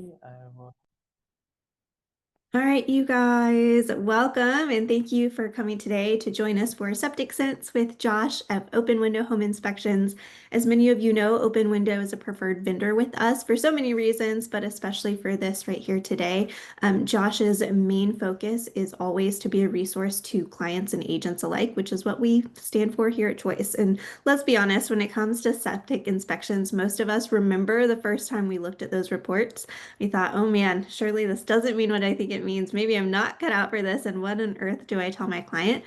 I will. All right, you guys, welcome and thank you for coming today to join us for Septic Sense with Josh of Open Window Home Inspections. As many of you know, Open Window is a preferred vendor with us for so many reasons, but especially for this right here today. Josh's main focus is always to be a resource to clients and agents alike, which is what we stand for here at Choice. And let's be honest, when it comes to septic inspections, most of us remember the first time we looked at those reports. We thought, oh man, surely this doesn't mean what I think it means. Maybe I'm not cut out for this. And what on earth do I tell my client?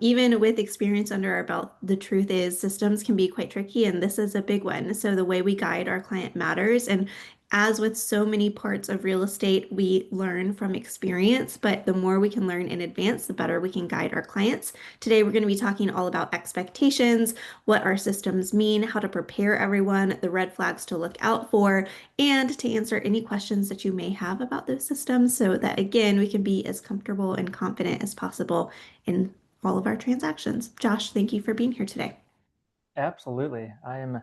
Even with experience under our belt, the truth is systems can be quite tricky, and this is a big one. So the way we guide our client matters. And as with so many parts of real estate, we learn from experience, but the more we can learn in advance, the better we can guide our clients. Today, we're going to be talking all about expectations, what our systems mean, how to prepare everyone, the red flags to look out for, and to answer any questions that you may have about those systems so that, again, we can be as comfortable and confident as possible in all of our transactions. Josh, thank you for being here today. Absolutely. I am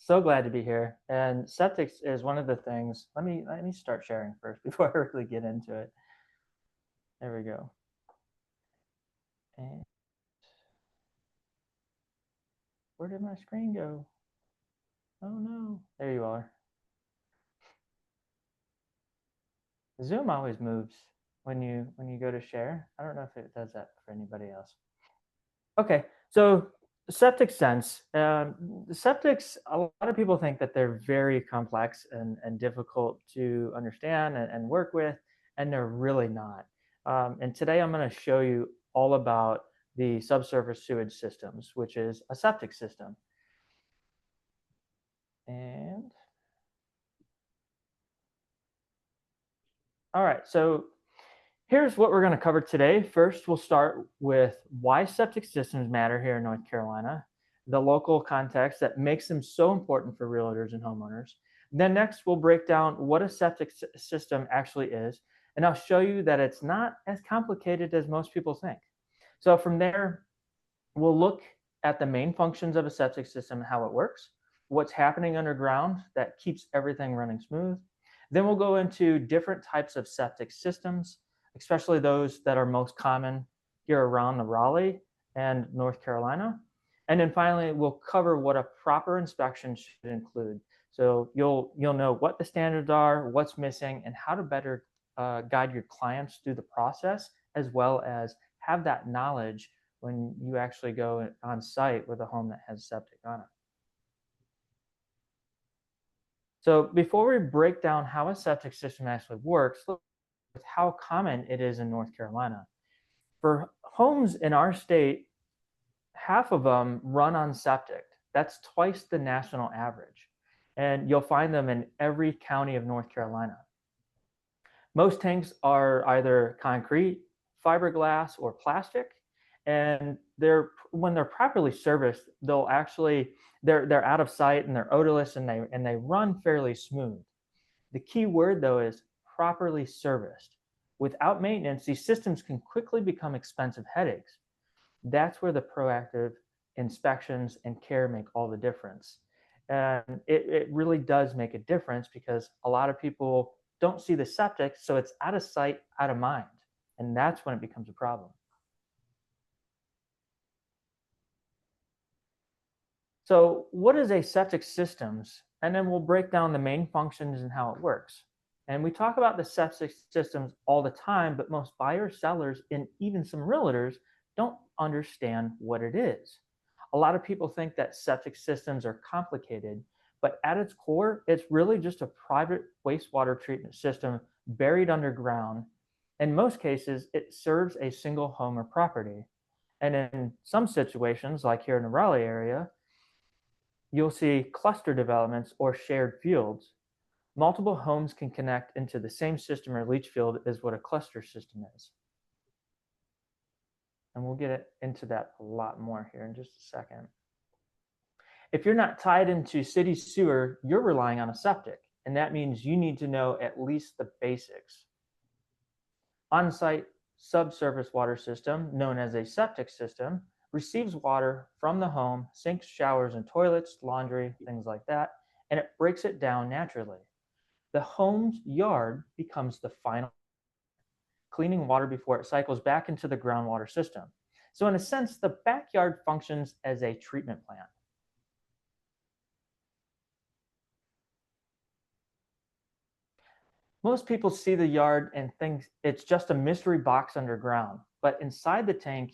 so glad to be here. And septics is one of the things. Let me start sharing first before I really get into it. There we go. And where did my screen go? Oh no. There you are. Zoom always moves when you go to share. I don't know if it does that for anybody else. Okay, so septic sense. Septics, a lot of people think that they're very complex and difficult to understand and work with, and they're really not. And today I'm going to show you all about the subsurface sewage systems, which is a septic system. And all right, so here's what we're going to cover today. First, we'll start with why septic systems matter here in North Carolina, the local context that makes them so important for realtors and homeowners. Then next, we'll break down what a septic system actually is, and I'll show you that it's not as complicated as most people think. So from there, we'll look at the main functions of a septic system and how it works, what's happening underground that keeps everything running smooth. Then we'll go into different types of septic systems, especially those that are most common here around the Raleigh and North Carolina. And then finally, we'll cover what a proper inspection should include. So you'll know what the standards are, what's missing, and how to better guide your clients through the process, as well as have that knowledge when you actually go on site with a home that has septic on it. So before we break down how a septic system actually works, look at how common it is in North Carolina. For homes in our state, half of them run on septic. That's twice the national average. And you'll find them in every county of North Carolina. Most tanks are either concrete, fiberglass, or plastic, and when they're properly serviced, they're out of sight and they're odorless and they run fairly smooth. The key word though is properly serviced. Without maintenance, these systems can quickly become expensive headaches. That's where the proactive inspections and care make all the difference. And it really does make a difference because a lot of people don't see the septic, so it's out of sight, out of mind. And that's when it becomes a problem. So, what is a septic systems? And then we'll break down the main functions and how it works. And we talk about the septic systems all the time, but most buyers, sellers, and even some realtors don't understand what it is. A lot of people think that septic systems are complicated, but at its core, it's really just a private wastewater treatment system buried underground. In most cases, it serves a single home or property. And in some situations, like here in the Raleigh area, you'll see cluster developments or shared fields. Multiple homes can connect into the same system or leach field is what a cluster system is. And we'll get into that a lot more here in just a second. If you're not tied into city sewer, you're relying on a septic, and that means you need to know at least the basics. On-site subsurface water system, known as a septic system, receives water from the home, sinks, showers, and toilets, laundry, things like that, and it breaks it down naturally. The home's yard becomes the final cleaning water before it cycles back into the groundwater system. So in a sense, the backyard functions as a treatment plant. Most people see the yard and think it's just a mystery box underground, but inside the tank,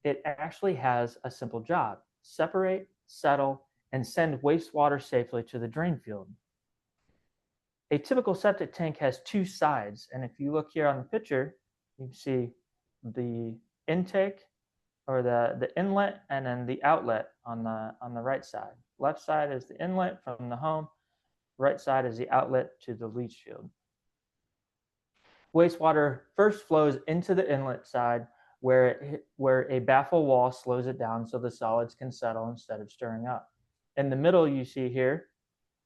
it actually has a simple job: separate, settle, and send wastewater safely to the drain field. A typical septic tank has two sides, and if you look here on the picture, you can see the intake or the inlet and then the outlet on the right side. Left side is the inlet from the home, right side is the outlet to the leach field. Wastewater first flows into the inlet side where a baffle wall slows it down so the solids can settle instead of stirring up. In the middle, you see here,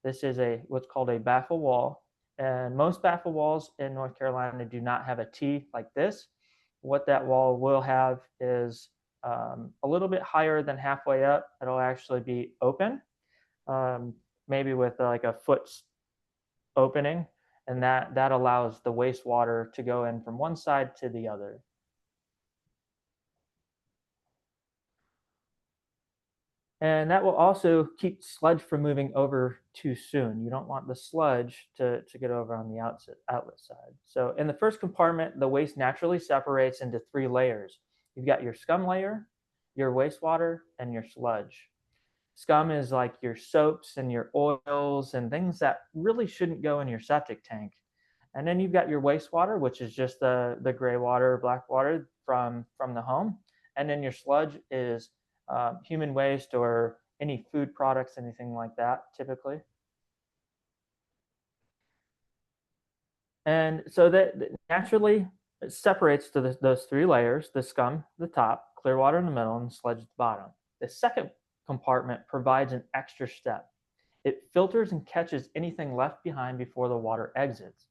this is what's called a baffle wall. And most baffle walls in North Carolina do not have a T like this. What that wall will have is a little bit higher than halfway up. It'll actually be open, um, maybe with like a foot opening, and that allows the wastewater to go in from one side to the other. And that will also keep sludge from moving over too soon. You don't want the sludge to get over on the outlet side. So in the first compartment, the waste naturally separates into three layers. You've got your scum layer, your wastewater, and your sludge. Scum is like your soaps and your oils and things that really shouldn't go in your septic tank. And then you've got your wastewater, which is just the gray water, black water from the home. And then your sludge is human waste or any food products, anything like that, typically. And so that naturally it separates to those three layers: the scum, the top, clear water in the middle, and sludge at the bottom. The second compartment provides an extra step. It filters and catches anything left behind before the water exits.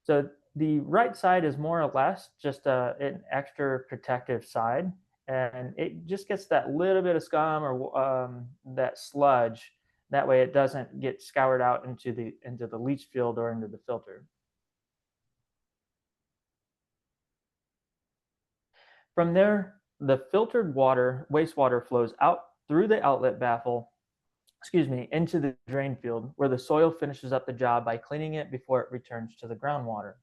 So the right side is more or less just an extra protective side, and it just gets that little bit of scum or that sludge. That way, it doesn't get scoured out into the leach field or into the filter. From there, the filtered water, wastewater, flows out through the outlet baffle, into the drain field, where the soil finishes up the job by cleaning it before it returns to the groundwater.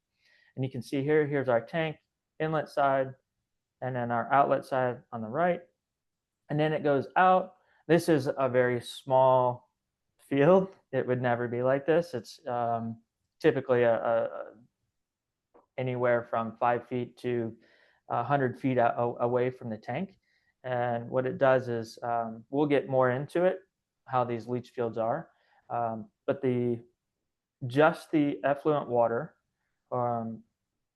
And you can see here, here's our tank, inlet side, and then our outlet side on the right. And then it goes out. This is a very small field. It would never be like this. It's typically anywhere from 5 feet to 100 feet away from the tank. And what it does is, we'll get more into it, how these leach fields are. But just the effluent water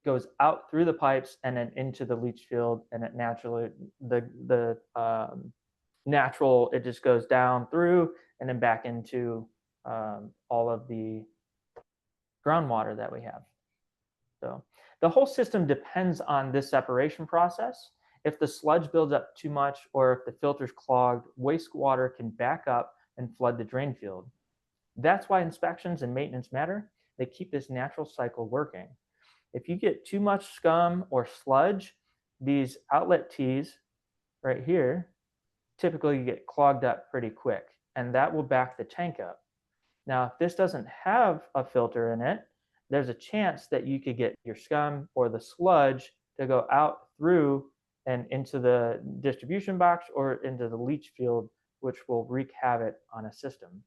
goes out through the pipes and then into the leach field, and it naturally the natural it just goes down through and then back into all of the groundwater that we have. So the whole system depends on this separation process. If the sludge builds up too much or if the filter's clogged, wastewater can back up and flood the drain field. That's why inspections and maintenance matter. They keep this natural cycle working. If you get too much scum or sludge, these outlet tees right here typically get clogged up pretty quick, and that will back the tank up. Now, if this doesn't have a filter in it, there's a chance that you could get your scum or the sludge to go out through and into the distribution box or into the leach field, which will wreak havoc on a system.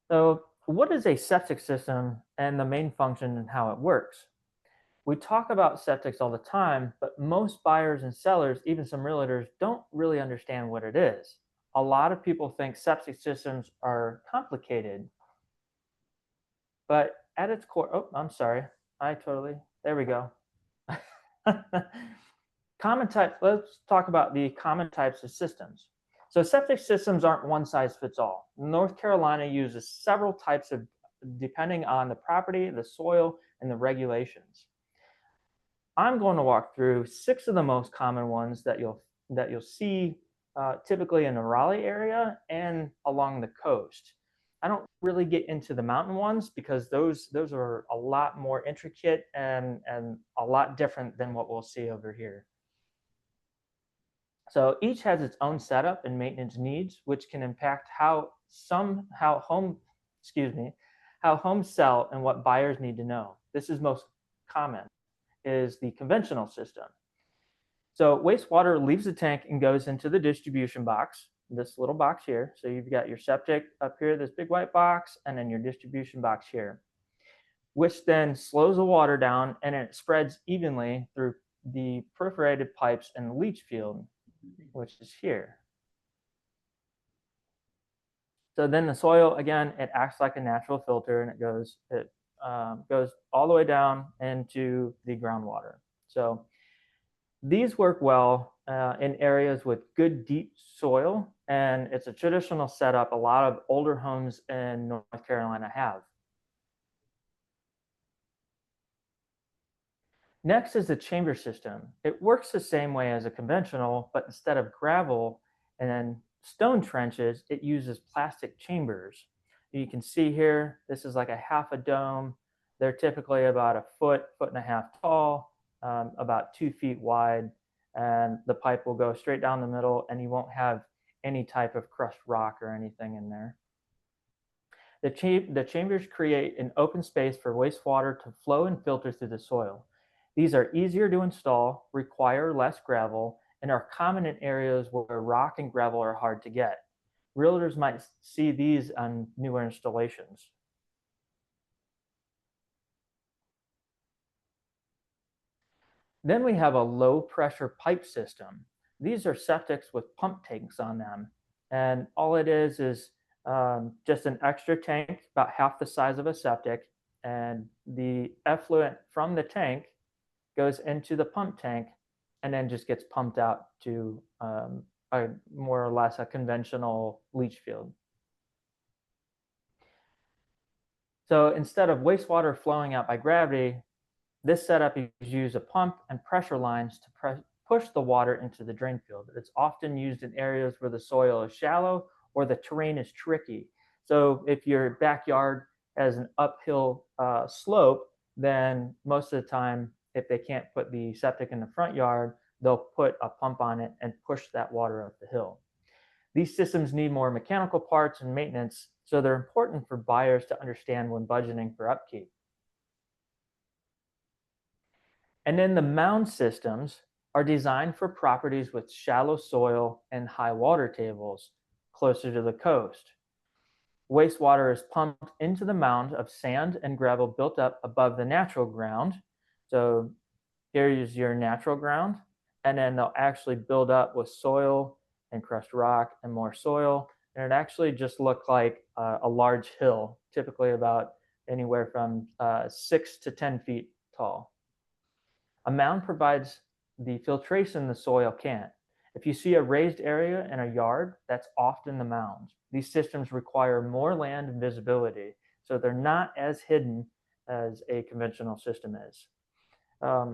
So what is a septic system and the main function and how it works? We talk about septics all the time, but most buyers and sellers, even some realtors, don't really understand what it is. A lot of people think septic systems are complicated, but at its core, oh, I'm sorry. There we go. Let's talk about the common types of systems. So septic systems aren't one size fits all. North Carolina uses several types of, depending on the property, the soil, and the regulations. I'm going to walk through 6 of the most common ones that you'll see typically in the Raleigh area and along the coast. I don't really get into the mountain ones because those are a lot more intricate and a lot different than what we'll see over here. So each has its own setup and maintenance needs, which can impact how homes sell and what buyers need to know. This is most common is the conventional system. So wastewater leaves the tank and goes into the distribution box, this little box here. So you've got your septic up here, this big white box, and then your distribution box here, which then slows the water down and it spreads evenly through the perforated pipes and the leach field, which is here. So then the soil, again, it acts like a natural filter and it goes all the way down into the groundwater. So these work well in areas with good deep soil, and it's a traditional setup a lot of older homes in North Carolina have. Next is the chamber system. It works the same way as a conventional, but instead of gravel and then stone trenches, it uses plastic chambers. You can see here, this is like a half a dome. They're typically about a foot and a half tall, about 2 feet wide, and the pipe will go straight down the middle and you won't have any type of crushed rock or anything in there. The chambers create an open space for wastewater to flow and filter through the soil. These are easier to install, require less gravel, and are common in areas where rock and gravel are hard to get. Realtors might see these on newer installations. Then we have a low pressure pipe system. These are septics with pump tanks on them. And all it is just an extra tank, about half the size of a septic. And the effluent from the tank goes into the pump tank and then just gets pumped out to more or less a conventional leach field. So instead of wastewater flowing out by gravity, this setup uses a pump and pressure lines to push the water into the drain field. It's often used in areas where the soil is shallow or the terrain is tricky. So if your backyard has an uphill slope, then most of the time, if they can't put the septic in the front yard, they'll put a pump on it and push that water up the hill. These systems need more mechanical parts and maintenance, so they're important for buyers to understand when budgeting for upkeep. And then the mound systems are designed for properties with shallow soil and high water tables closer to the coast. Wastewater is pumped into the mound of sand and gravel built up above the natural ground. So here is your natural ground, and then they'll actually build up with soil and crushed rock and more soil. And it actually just looked like a large hill, typically about anywhere from 6 to 10 feet tall. A mound provides the filtration the soil can't. If you see a raised area in a yard, that's often the mound. These systems require more land and visibility, so they're not as hidden as a conventional system is.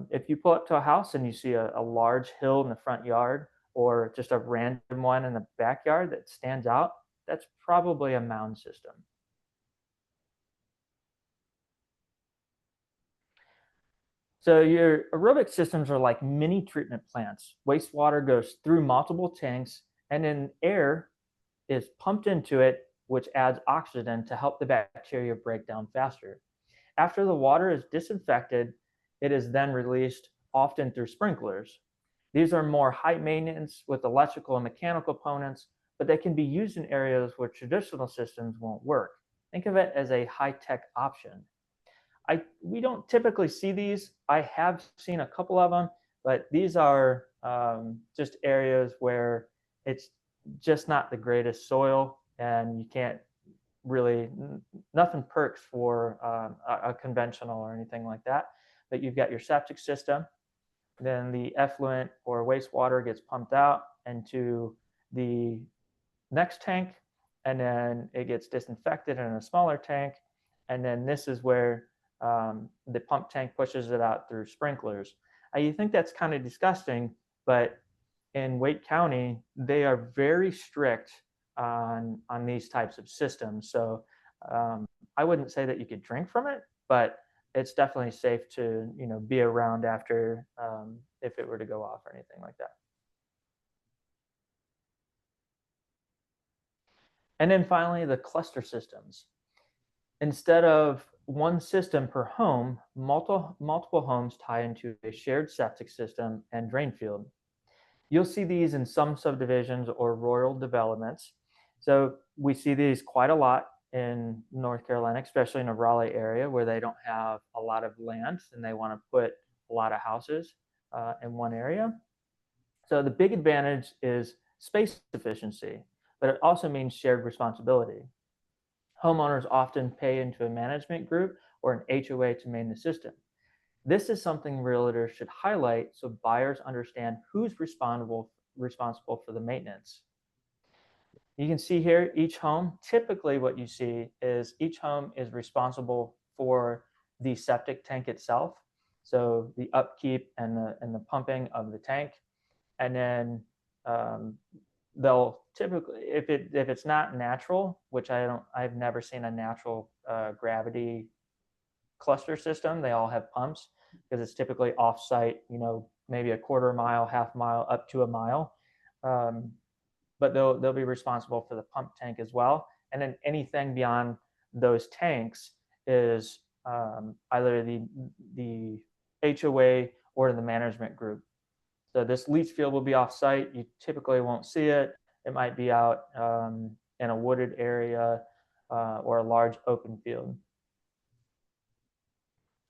If you pull up to a house and you see a large hill in the front yard or just a random one in the backyard that stands out, that's probably a mound system. So your aerobic systems are like mini treatment plants. Wastewater goes through multiple tanks and then air is pumped into it, which adds oxygen to help the bacteria break down faster. After the water is disinfected, it is then released, often through sprinklers. These are more high maintenance with electrical and mechanical components, but they can be used in areas where traditional systems won't work. Think of it as a high-tech option. We don't typically see these. I have seen a couple of them, but these are just areas where it's just not the greatest soil, and you can't really, nothing perks for a conventional or anything like that. But you've got your septic system, then the effluent or wastewater gets pumped out into the next tank, and then it gets disinfected in a smaller tank, and then this is where the pump tank pushes it out through sprinklers. You think that's kind of disgusting, but in Wake County, they are very strict on these types of systems. So I wouldn't say that you could drink from it, but it's definitely safe to be around after if it were to go off or anything like that. And then finally, the cluster systems. Instead of one system per home, multiple homes tie into a shared septic system and drain field. You'll see these in some subdivisions or rural developments. So we see these quite a lot in North Carolina, especially in the Raleigh area where they don't have a lot of land and they want to put a lot of houses in one area. So the big advantage is space efficiency, but it also means shared responsibility. Homeowners often pay into a management group or an HOA to maintain the system. This is something realtors should highlight so buyers understand who's responsible for the maintenance. You can see here each home, typically what you see is each home is responsible for the septic tank itself. So the upkeep and the pumping of the tank. And then um, they'll typically, if it's not natural, which I've never seen a natural gravity cluster system. They all have pumps because it's typically off-site, maybe a quarter mile, half mile, up to a mile. Um, but they'll be responsible for the pump tank as well. And then anything beyond those tanks is either the HOA or the management group. So this leach field will be off-site. You typically won't see it. It might be out in a wooded area or a large open field.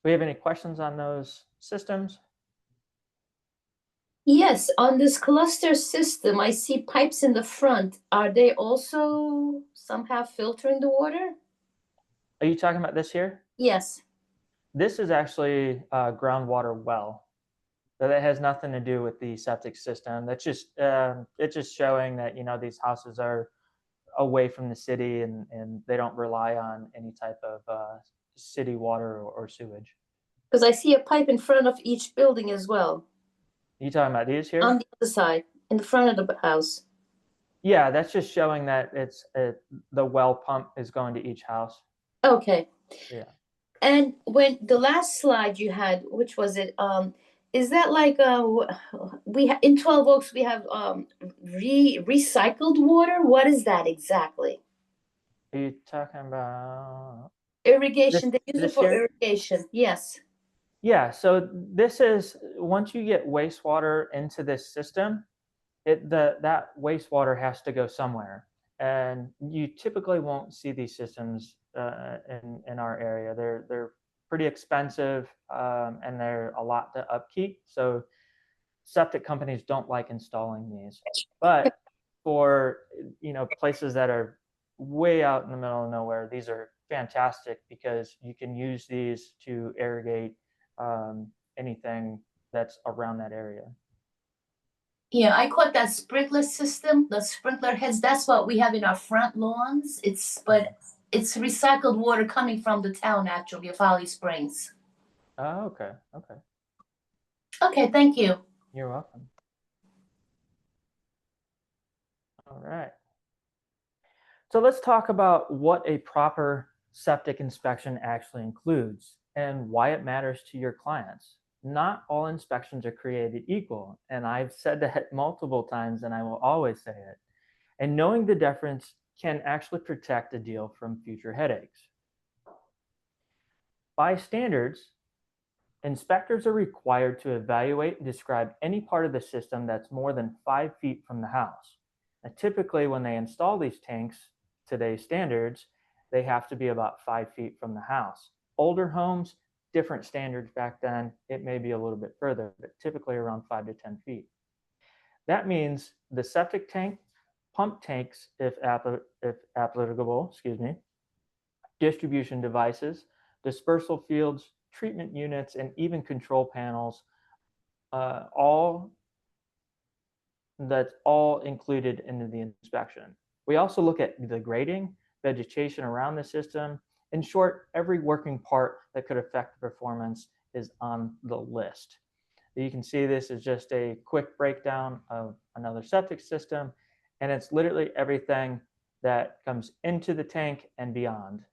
Do we have any questions on those systems? Yes, on this cluster system, I see pipes in the front. Are they also somehow filtering the water? Are you talking about this here? Yes. This is actually a groundwater well. So that has nothing to do with the septic system. That's just it's just showing that these houses are away from the city and they don't rely on any type of city water or sewage. Because I see a pipe in front of each building as well. Are you talking about these here? On the other side, in the front of the house. Yeah, that's just showing that the well pump is going to each house. Okay. Yeah. And when the last slide you had, which was it? Is that like in 12 Oaks we have recycled water? What is that exactly? Are you talking about Irrigation. They use it this for here? irrigation. Yes. Yeah, so this is once you get wastewater into this system, that wastewater has to go somewhere, and you typically won't see these systems in our area. They're pretty expensive and they're a lot to upkeep. So septic companies don't like installing these, but for places that are way out in the middle of nowhere, these are fantastic because you can use these to irrigate anything that's around that area. Yeah, I caught that sprinkler system, the sprinkler heads. That's what we have in our front lawns. But it's recycled water coming from the town, actually, of Holly Springs. Oh, okay. Okay, thank you. You're welcome. All right. So let's talk about what a proper septic inspection actually includes and why it matters to your clients. Not all inspections are created equal, and I've said that multiple times and I will always say it. And knowing the difference can actually protect a deal from future headaches. By standards, inspectors are required to evaluate and describe any part of the system that's more than 5 feet from the house. Now, typically, when they install these tanks, today's standards, they have to be about 5 feet from the house. Older homes, different standards back then, it may be a little bit further, but typically around 5 to 10 feet. That means the septic tank, pump tanks, if applicable, distribution devices, dispersal fields, treatment units, and even control panels, that's all included into the inspection. We also look at the grading, vegetation around the system. In short, every working part that could affect the performance is on the list. You can see this is just a quick breakdown of another septic system, and it's literally everything that comes into the tank and beyond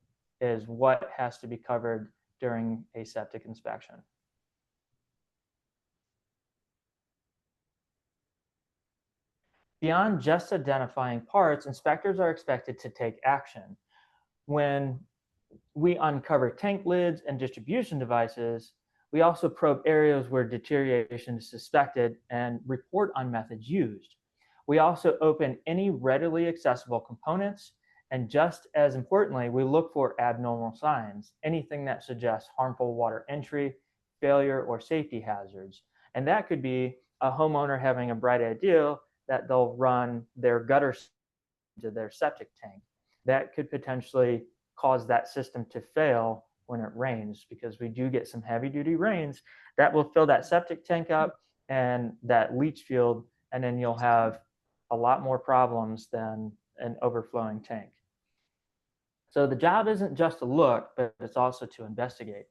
is what has to be covered during a septic inspection. Beyond just identifying parts, inspectors are expected to take action. When we uncover tank lids and distribution devices, we also probe areas where deterioration is suspected and report on methods used. We also open any readily accessible components, and just as importantly, we look for abnormal signs, anything that suggests harmful water entry, failure, or safety hazards. And that could be a homeowner having a bright idea that they'll run their gutter into their septic tank. That could potentially cause that system to fail when it rains, because we do get some heavy duty rains that will fill that septic tank up and that leach field, and then you'll have a lot more problems than an overflowing tank. So the job isn't just to look, but it's also to investigate.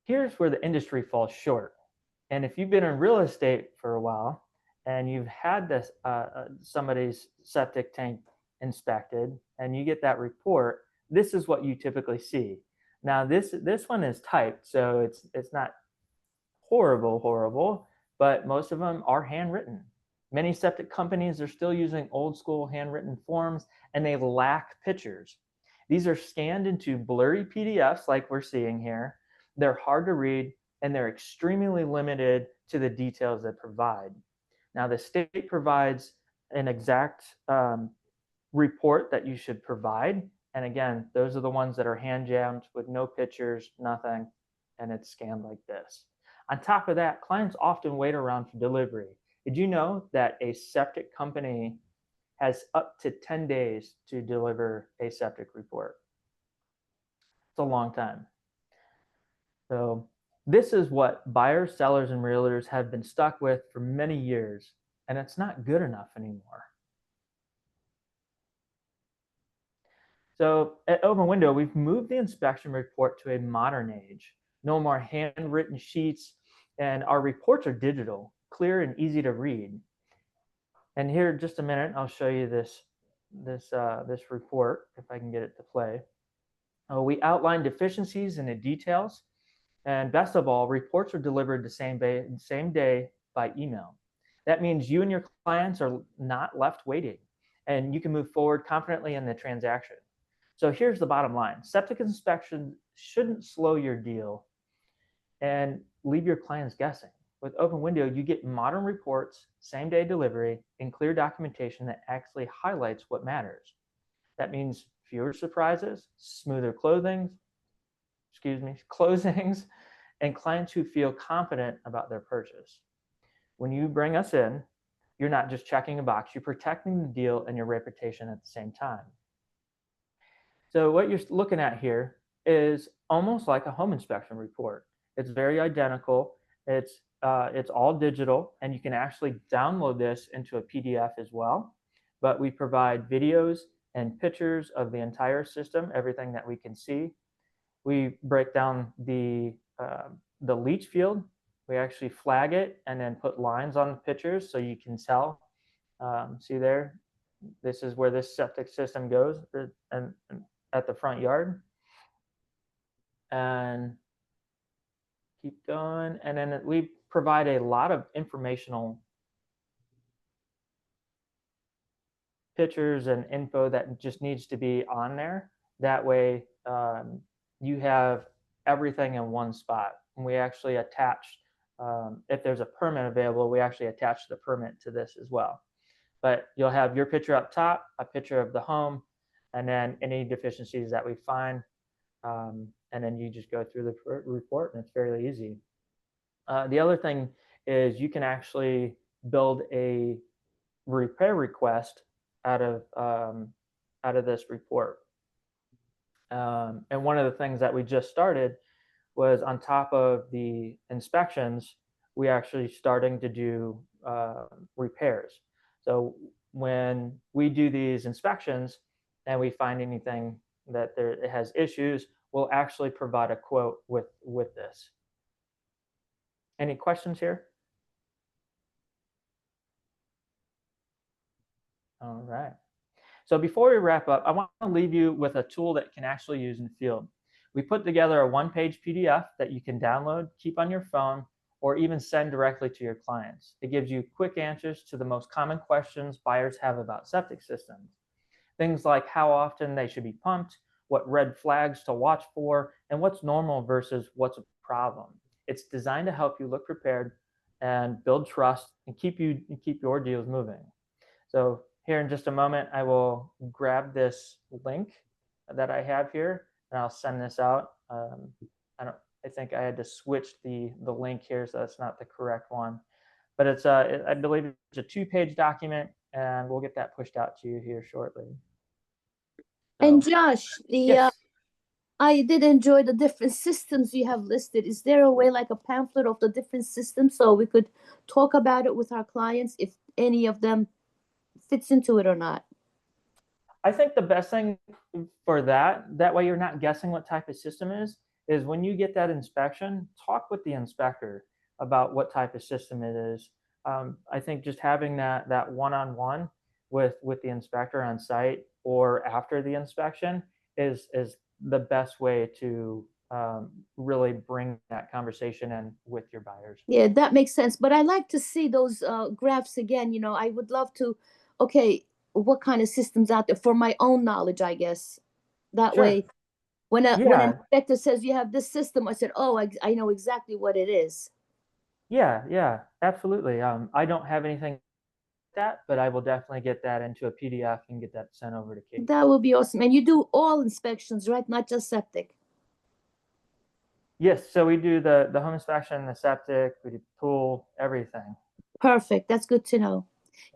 Here's where the industry falls short. And if you've been in real estate for a while and you've had this somebody's septic tank inspected and you get that report, this is what you typically see. Now this one is typed, so it's not horrible, but most of them are handwritten. Many septic companies are still using old school handwritten forms, and they lack pictures. These are scanned into blurry PDFs like we're seeing here. They're hard to read, and they're extremely limited to the details they provide. Now, the state provides an exact report that you should provide. And again, those are the ones that are hand jammed with no pictures, nothing, and it's scanned like this. On top of that, clients often wait around for delivery. Did you know that a septic company has up to 10 days to deliver a septic report? It's a long time. So this is what buyers, sellers, and realtors have been stuck with for many years, and it's not good enough anymore. So at OpenWindow, we've moved the inspection report to a modern age. No more handwritten sheets, and our reports are digital, clear, and easy to read. And here, in just a minute, I'll show you this report, if I can get it to play. We outline deficiencies and the details, and best of all, reports are delivered the same day by email. That means you and your clients are not left waiting, and you can move forward confidently in the transaction. So here's the bottom line. Septic inspection shouldn't slow your deal and leave your clients guessing. With OpenWindow, you get modern reports, same-day delivery, and clear documentation that actually highlights what matters. That means fewer surprises, smoother closings, and clients who feel confident about their purchase. When you bring us in, you're not just checking a box, you're protecting the deal and your reputation at the same time. So what you're looking at here is almost like a home inspection report. It's very identical. It's all digital, and you can actually download this into a PDF as well. But we provide videos and pictures of the entire system, everything that we can see. We break down the leach field. We actually flag it and then put lines on the pictures so you can tell. See there, this is where this septic system goes, and at the front yard. And keep going. And then we provide a lot of informational pictures and info that just needs to be on there. That way you have everything in one spot. And we actually attach, if there's a permit available, we actually attach the permit to this as well. But you'll have your picture up top, a picture of the home, and then any deficiencies that we find. And then you just go through the report, and it's fairly easy. The other thing is you can actually build a repair request out of this report. And one of the things that we just started was, on top of the inspections, we actually starting to do repairs. So when we do these inspections and we find anything that it has issues, we'll actually provide a quote with this. Any questions here? All right. So before we wrap up, I want to leave you with a tool that you can actually use in the field. We put together a one-page PDF that you can download, keep on your phone, or even send directly to your clients. It gives you quick answers to the most common questions buyers have about septic systems. Things like how often they should be pumped, what red flags to watch for, and what's normal versus what's a problem. It's designed to help you look prepared and build trust and keep your deals moving. So here in just a moment, I will grab this link that I have here, and I'll send this out. I think I had to switch the link here, so that's not the correct one. But it's I believe it's a 2-page document, and we'll get that pushed out to you here shortly. And So, Josh, yes. I did enjoy the different systems you have listed. Is there a way, like a pamphlet of the different systems, so we could talk about it with our clients if any of them fits into it or not? I think the best thing for that way you're not guessing what type of system is when you get that inspection, talk with the inspector about what type of system it is. I think just having that one-on-one with the inspector on site or after the inspection is the best way to really bring that conversation in with your buyers. Yeah, that makes sense. But I like to see those graphs again. You know, I would love to, okay, what kind of systems out there for my own knowledge, I guess. That Sure. way, when an Yeah. inspector says you have this system, I said, oh, I know exactly what it is. Yeah, absolutely. I don't have anything like that, but I will definitely get that into a PDF and get that sent over to Kate. That would be awesome. And you do all inspections, right? Not just septic. Yes, so we do the home inspection, the septic, we do pool, everything. Perfect. That's good to know.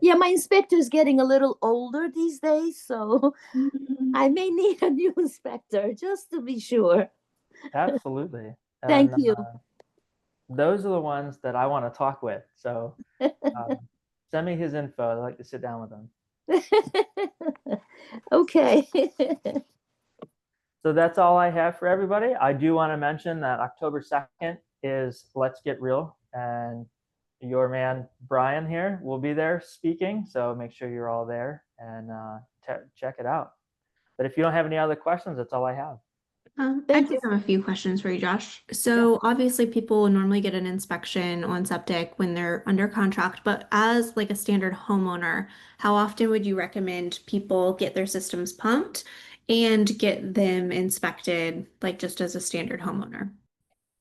Yeah, my inspector is getting a little older these days, so I may need a new inspector just to be sure. Absolutely. Thank And you. those are the ones that I want to talk with. So um, send me his info. I'd like to sit down with him. Okay. So that's all I have for everybody. I do want to mention that October 2nd is Let's Get Real, and your man Brian here will be there speaking. So make sure you're all there and check it out. But if you don't have any other questions, that's all I have. I Thank do you. have a few questions for you, Josh. Yeah. So obviously people normally get an inspection on septic when they're under contract, but as like a standard homeowner, how often would you recommend people get their systems pumped and get them inspected, like just as a standard homeowner?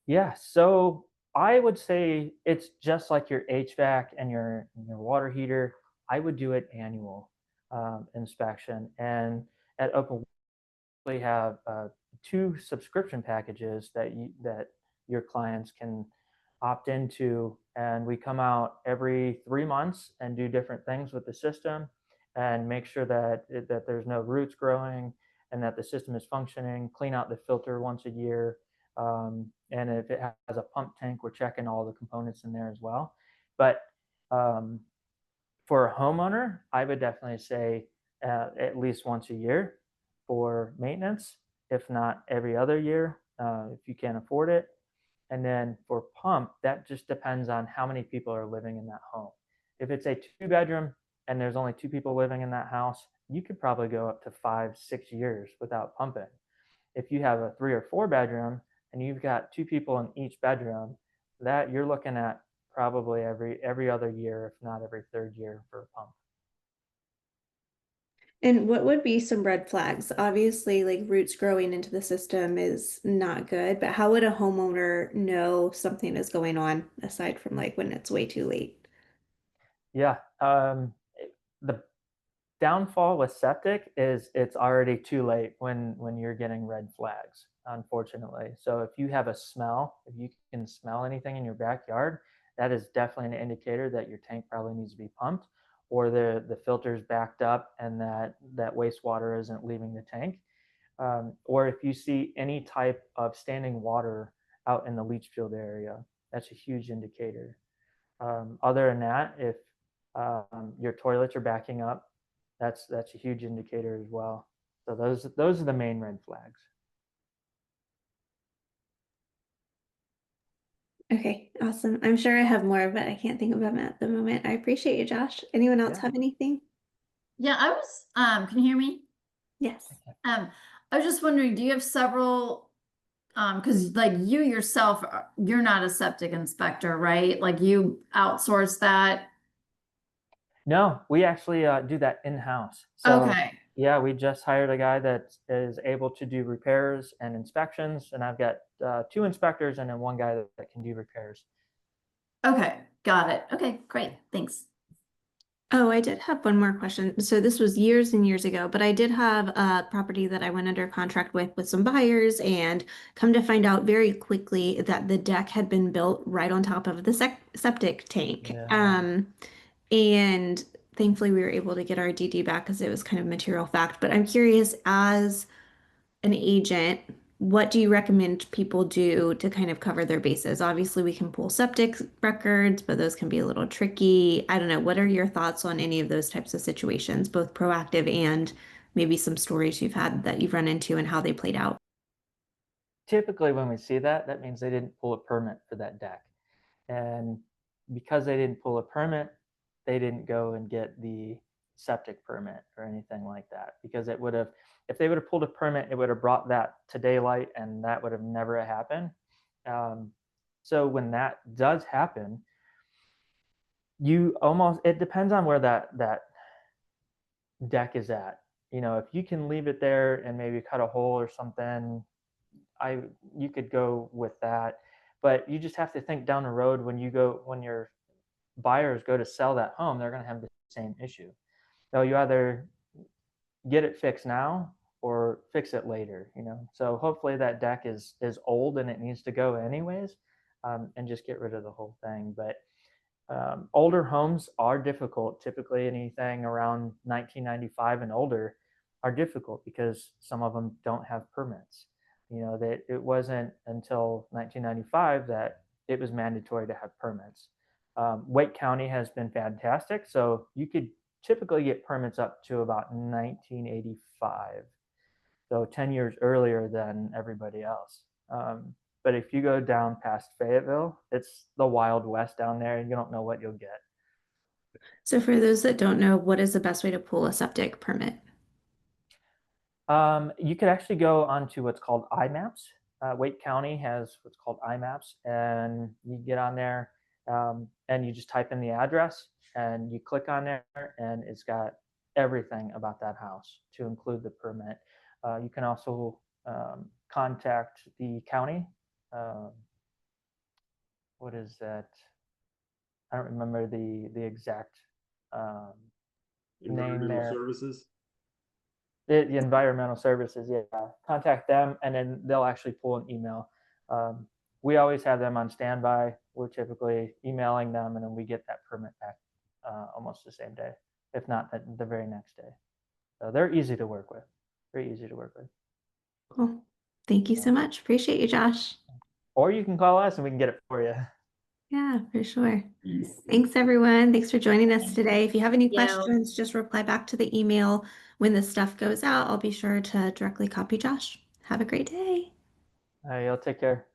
Yeah, so I would say it's just like your HVAC and your water heater. I would do it annual inspection. And at Open, we have 2 subscription packages that your clients can opt into, and we come out every 3 months and do different things with the system and make sure that there's no roots growing and that the system is functioning. Clean out the filter once a year, and if it has a pump tank, we're checking all the components in there as well. But um, for a homeowner, I would definitely say at least once a year for maintenance, if not every other year, if you can't afford it. And then for pump, that just depends on how many people are living in that home. If it's a 2-bedroom and there's only 2 people living in that house, you could probably go up to 5-6 years without pumping. If you have a 3 or 4-bedroom and you've got 2 people in each bedroom, that you're looking at probably every other year, if not every 3rd year for a pump. And what would be some red flags? Obviously, like roots growing into the system is not good, but how would a homeowner know something is going on aside from like when it's way too late? Yeah, the downfall with septic is it's already too late when you're getting red flags, unfortunately. So if you have a smell, if you can smell anything in your backyard, that is definitely an indicator that your tank probably needs to be pumped, or the filter's backed up and that wastewater isn't leaving the tank. Or if you see any type of standing water out in the leach field area, that's a huge indicator. Other than that, if your toilets are backing up, that's a huge indicator as well. So those are the main red flags. Okay, awesome. I'm sure I have more, but I can't think of them at the moment. I appreciate you, Josh. Anyone else Yeah. have anything? Yeah, I was, can you hear me? Yes. I was just wondering, do you have several, because like you yourself, you're not a septic inspector, right? Like you outsource that? No, we actually do that in-house. So Okay. yeah, we just hired a guy that is able to do repairs and inspections, and I've got 2 inspectors and then 1 guy that can do repairs. Okay, got it. Okay, great. Thanks. Oh, I did have one more question. So this was years and years ago, but I did have a property that I went under contract with some buyers, and come to find out very quickly that the deck had been built right on top of the septic tank. Yeah. And thankfully we were able to get our DD back because it was kind of material fact. But I'm curious, as an agent, what do you recommend people do to kind of cover their bases? Obviously, we can pull septic records, but those can be a little tricky. I don't know. What are your thoughts on any of those types of situations, both proactive and maybe some stories you've had that you've run into and how they played out? Typically when we see that, that means they didn't pull a permit for that deck. And because they didn't pull a permit, they didn't go and get the septic permit or anything like that, because it would have, if they would have pulled a permit, it would have brought that to daylight, and that would have never happened. So when that does happen, you almost, it depends on where that deck is at. If you can leave it there and maybe cut a hole or something, you could go with that. But you just have to think down the road, when your buyers go to sell that home, they're going to have the same issue. So you either get it fixed now or fix it later. So hopefully that deck is old and it needs to go anyways, and just get rid of the whole thing. But older homes are difficult. Typically anything around 1995 and older are difficult because some of them don't have permits. That it wasn't until 1995 that it was mandatory to have permits. Wake County has been fantastic. So you could typically get permits up to about 1985. So 10 years earlier than everybody else. But if you go down past Fayetteville, it's the Wild West down there, and you don't know what you'll get. So for those that don't know, what is the best way to pull a septic permit? You could actually go onto what's called IMAPS. Wake County has what's called IMAPS, and you get on there, and you just type in the address, and you click on there, and it's got everything about that house to include the permit. You can also contact the county. What is that? I don't remember the exact name Environmental there. services. The environmental services, yeah. Contact them, and then they'll actually pull an email. We always have them on standby. We're typically emailing them, and then we get that permit back almost the same day, if not the very next day. So they're easy to work with. Very easy to work with. Cool. Thank you so much. Appreciate you, Josh. Or you can call us and we can get it for you. Yeah, for sure. Yes. Thanks, everyone. Thanks for joining us Thank today. If you have any you. questions, just reply back to the email. When the stuff goes out, I'll be sure to directly copy Josh. Have a great day. All right, y'all take care.